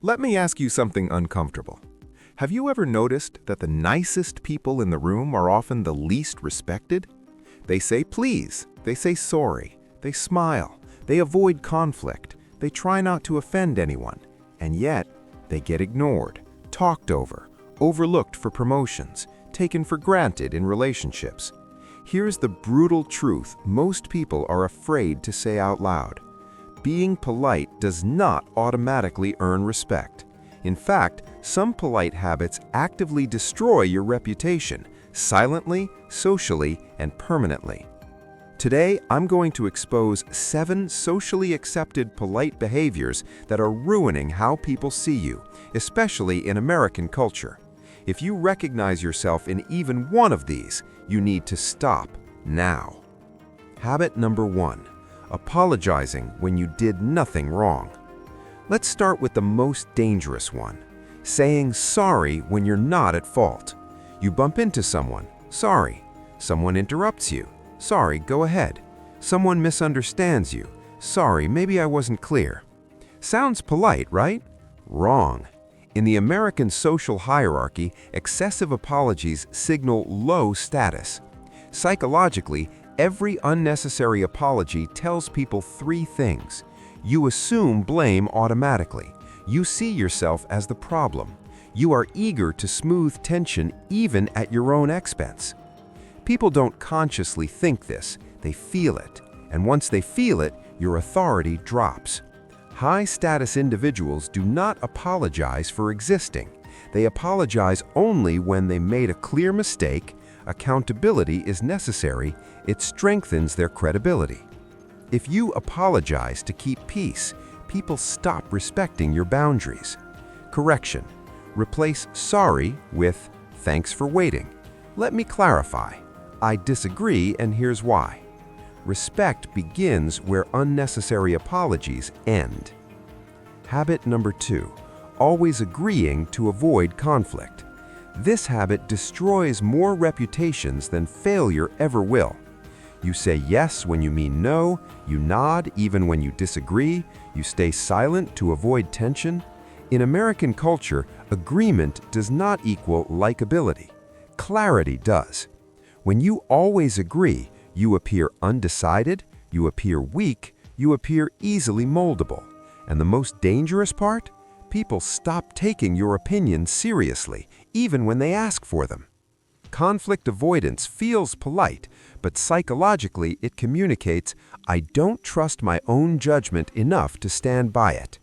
Let me ask you something uncomfortable. Have you ever noticed that the nicest people in the room are often the least respected? They say please, they say sorry, they smile, they avoid conflict, they try not to offend anyone, and yet they get ignored, talked over, overlooked for promotions, taken for granted in relationships. Here's the brutal truth most people are afraid to say out loud. Being polite does not automatically earn respect. In fact, some polite habits actively destroy your reputation, silently, socially, and permanently. Today, I'm going to expose 7 socially accepted polite behaviors that are ruining how people see you, especially in American culture. If you recognize yourself in even one of these, you need to stop now. Habit number 1. Apologizing when you did nothing wrong. Let's start with the most dangerous one. Saying sorry when you're not at fault. You bump into someone, sorry. Someone interrupts you, sorry, go ahead. Someone misunderstands you, sorry, maybe I wasn't clear. Sounds polite, right? Wrong. In the American social hierarchy, excessive apologies signal low status. Psychologically, every unnecessary apology tells people 3 things. You assume blame automatically. You see yourself as the problem. You are eager to smooth tension even at your own expense. People don't consciously think this, they feel it. And once they feel it, your authority drops. High-status individuals do not apologize for existing. They apologize only when they made a clear mistake. Accountability is necessary. It strengthens their credibility. If you apologize to keep peace, people stop respecting your boundaries. Correction. Replace sorry with thanks for waiting. Let me clarify. I disagree, and here's why. Respect begins where unnecessary apologies end. Habit number 2. Always agreeing to avoid conflict. This habit destroys more reputations than failure ever will. You say yes when you mean no, you nod even when you disagree, you stay silent to avoid tension. In American culture, agreement does not equal likability. Clarity does. When you always agree, you appear undecided, you appear weak, you appear easily moldable. And the most dangerous part? People stop taking your opinions seriously, even when they ask for them. Conflict avoidance feels polite, but psychologically it communicates, I don't trust my own judgment enough to stand by it.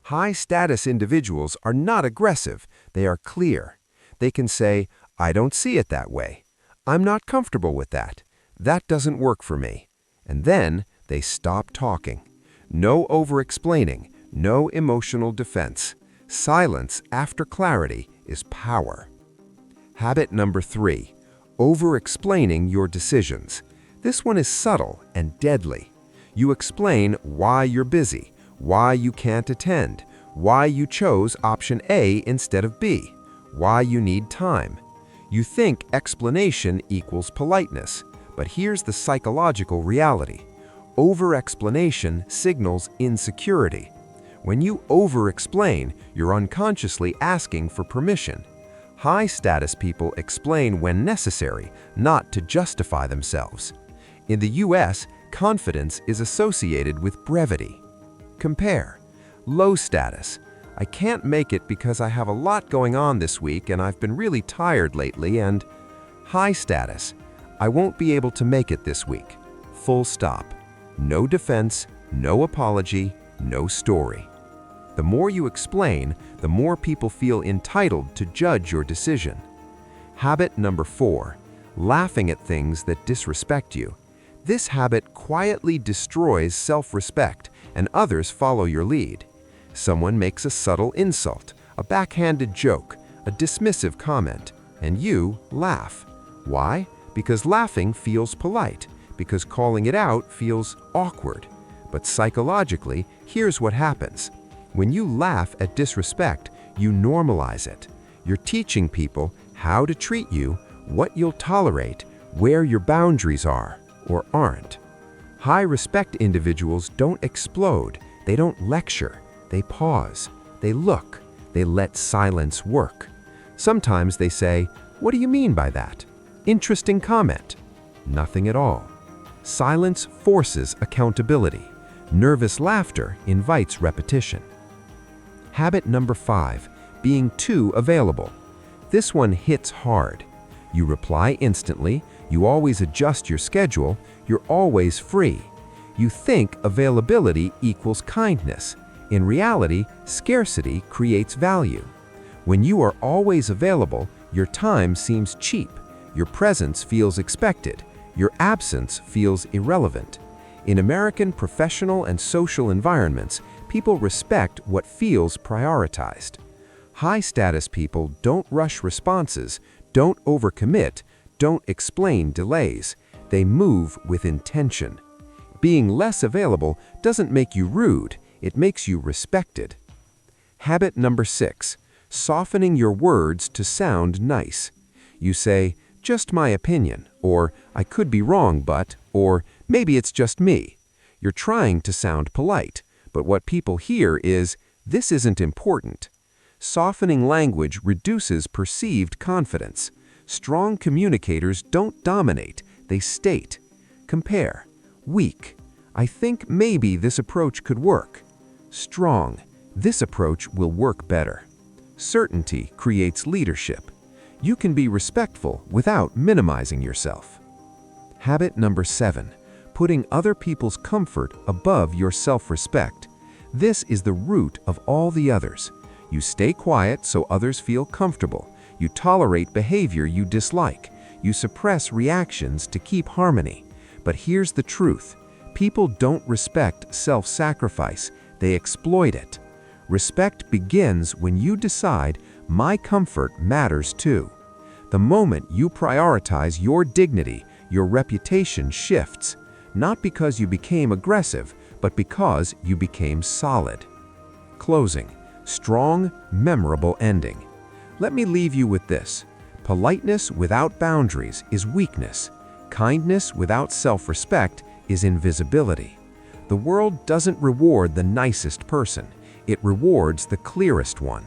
High-status individuals are not aggressive, they are clear. They can say, I don't see it that way. I'm not comfortable with that. That doesn't work for me. And then they stop talking. No over-explaining, no emotional defense. Silence after clarity is power. Habit number 3. Over-explaining your decisions. This one is subtle and deadly. You explain why you're busy, why you can't attend, why you chose option A instead of B, why you need time. You think explanation equals politeness, but here's the psychological reality. Over-explanation signals insecurity. When you over-explain, you're unconsciously asking for permission. High-status people explain when necessary, not to justify themselves. In the US, confidence is associated with brevity. Compare. Low status. I can't make it because I have a lot going on this week and I've been really tired lately. And high status. I won't be able to make it this week. Full stop. No defense, no apology, no story. The more you explain, the more people feel entitled to judge your decision. Habit number 4. Laughing at things that disrespect you. This habit quietly destroys self-respect, and others follow your lead. Someone makes a subtle insult, a backhanded joke, a dismissive comment, and you laugh. Why? Because laughing feels polite, because calling it out feels awkward. But psychologically, here's what happens. When you laugh at disrespect, you normalize it. You're teaching people how to treat you, what you'll tolerate, where your boundaries are or aren't. High-respect individuals don't explode, they don't lecture, they pause. They look. They let silence work. Sometimes they say, "What do you mean by that?" Interesting comment. Nothing at all. Silence forces accountability. Nervous laughter invites repetition. Habit number 5, being too available. This one hits hard. You reply instantly, you always adjust your schedule, you're always free. You think availability equals kindness. In reality, scarcity creates value. When you are always available, your time seems cheap, your presence feels expected, your absence feels irrelevant. In American professional and social environments, people respect what feels prioritized. High-status people don't rush responses, don't overcommit, don't explain delays. They move with intention. Being less available doesn't make you rude, it makes you respected. Habit number 6, softening your words to sound nice. You say, "Just my opinion," or "I could be wrong, but," or "Maybe it's just me." You're trying to sound polite, but what people hear is, "This isn't important." Softening language reduces perceived confidence. Strong communicators don't dominate, they state. Compare. Weak. "I think maybe this approach could work." Strong. "This approach will work better." Certainty creates leadership. You can be respectful without minimizing yourself. Habit number 7, putting other people's comfort above your self-respect. This is the root of all the others. You stay quiet so others feel comfortable. You tolerate behavior you dislike. You suppress reactions to keep harmony. But here's the truth. People don't respect self-sacrifice. They exploit it. Respect begins when you decide, "My comfort matters too." The moment you prioritize your dignity, your reputation shifts, not because you became aggressive, but because you became solid. Closing. Strong, memorable ending. Let me leave you with this. Politeness without boundaries is weakness. Kindness without self-respect is invisibility. The world doesn't reward the nicest person. It rewards the clearest one.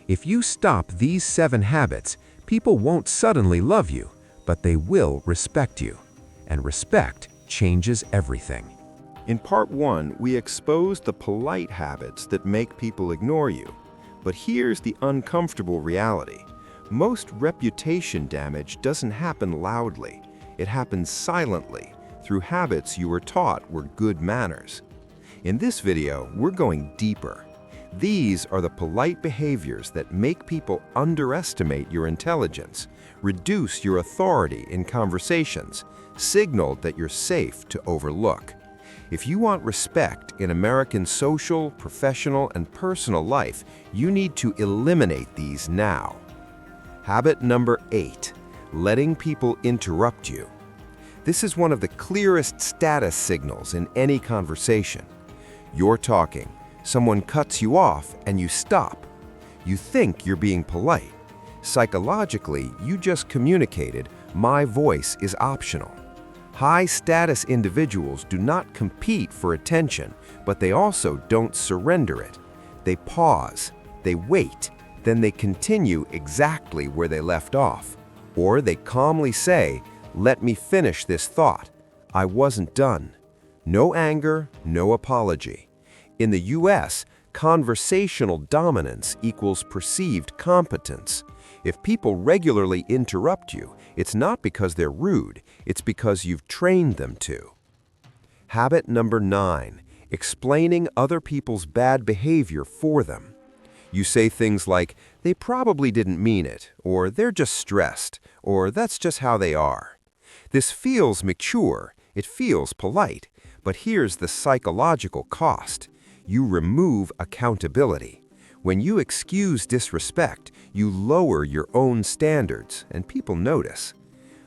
If you stop these 7 habits, people won't suddenly love you, but they will respect you. And respect changes everything. In part 1, we exposed the polite habits that make people ignore you. But here's the uncomfortable reality. Most reputation damage doesn't happen loudly. It happens silently, through habits you were taught were good manners. In this video, we're going deeper. These are the polite behaviors that make people underestimate your intelligence, reduce your authority in conversations, signal that you're safe to overlook. If you want respect in American social, professional, and personal life, you need to eliminate these now. Habit number 8, letting people interrupt you. This is one of the clearest status signals in any conversation. You're talking, someone cuts you off, and you stop. You think you're being polite. Psychologically, you just communicated, "My voice is optional." High-status individuals do not compete for attention, but they also don't surrender it. They pause, they wait, then they continue exactly where they left off. Or they calmly say, "Let me finish this thought. I wasn't done." No anger, no apology. In the US, conversational dominance equals perceived competence. If people regularly interrupt you, it's not because they're rude, it's because you've trained them to. Habit number 9, explaining other people's bad behavior for them. You say things like, "They probably didn't mean it," or "They're just stressed," or "That's just how they are." This feels mature, it feels polite, but here's the psychological cost. You remove accountability. When you excuse disrespect, you lower your own standards, and people notice.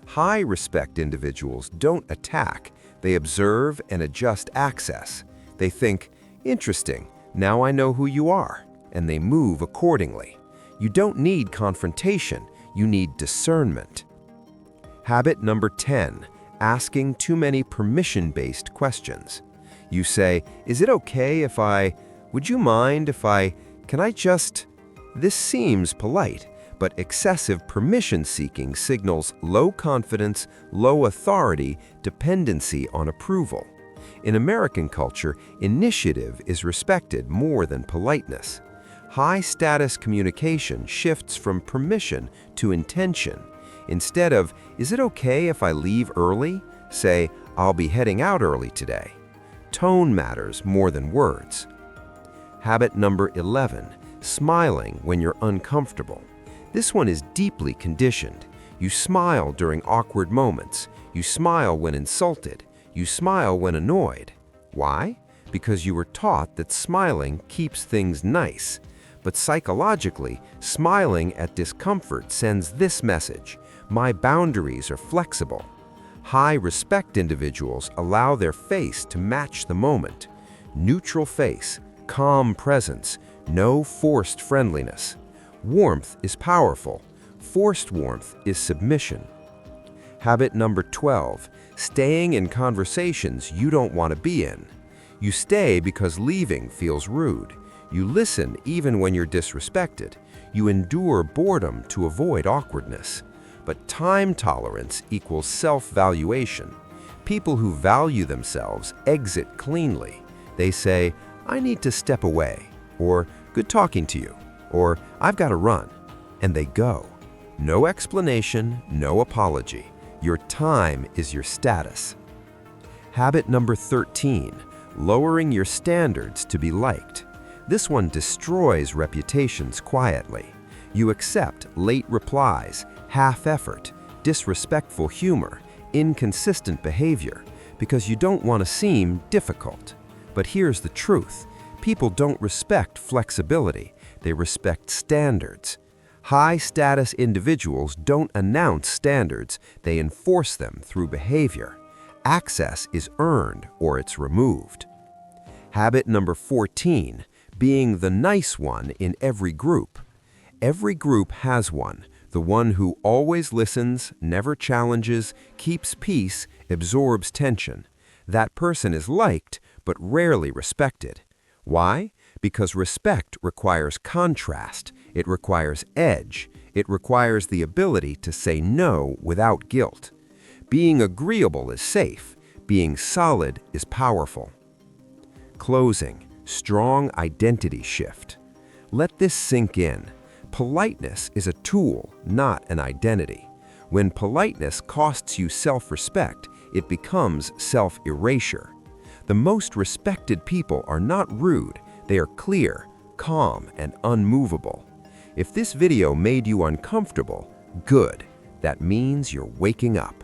High-respect individuals don't attack, they observe and adjust access. They think, "Interesting, now I know who you are," and they move accordingly. You don't need confrontation, you need discernment. Habit number 10, asking too many permission-based questions. You say, "Is it okay if I," "Would you mind if I," Can I just... This seems polite, but excessive permission-seeking signals low confidence, low authority, dependency on approval. In American culture, initiative is respected more than politeness. High-status communication shifts from permission to intention. Instead of, "Is it okay if I leave early?" say, "I'll be heading out early today." Tone matters more than words. Habit number 11, smiling when you're uncomfortable. This one is deeply conditioned. You smile during awkward moments. You smile when insulted. You smile when annoyed. Why? Because you were taught that smiling keeps things nice. But psychologically, smiling at discomfort sends this message: my boundaries are flexible. High-respect individuals allow their face to match the moment. Neutral face, calm presence, no forced friendliness. Warmth is powerful. Forced warmth is submission. Habit number 12, staying in conversations you don't want to be in. You stay because leaving feels rude. You listen even when you're disrespected. You endure boredom to avoid awkwardness. But time tolerance equals self-valuation. People who value themselves exit cleanly. They say, "I need to step away," or "Good talking to you," or "I've got to run," and they go. No explanation, no apology. Your time is your status. Habit number 13, lowering your standards to be liked. This one destroys reputations quietly. You accept late replies, half-effort, disrespectful humor, inconsistent behavior, because you don't want to seem difficult. But here's the truth. People don't respect flexibility. They respect standards. High-status individuals don't announce standards. They enforce them through behavior. Access is earned or it's removed. Habit number 14, being the nice one in every group. Every group has one, the one who always listens, never challenges, keeps peace, absorbs tension. That person is liked, but rarely respected. Why? Because respect requires contrast, it requires edge, it requires the ability to say no without guilt. Being agreeable is safe, being solid is powerful. Closing, strong identity shift. Let this sink in. Politeness is a tool, not an identity. When politeness costs you self-respect, it becomes self-erasure. The most respected people are not rude, they are clear, calm, and unmovable. If this video made you uncomfortable, good. That means you're waking up.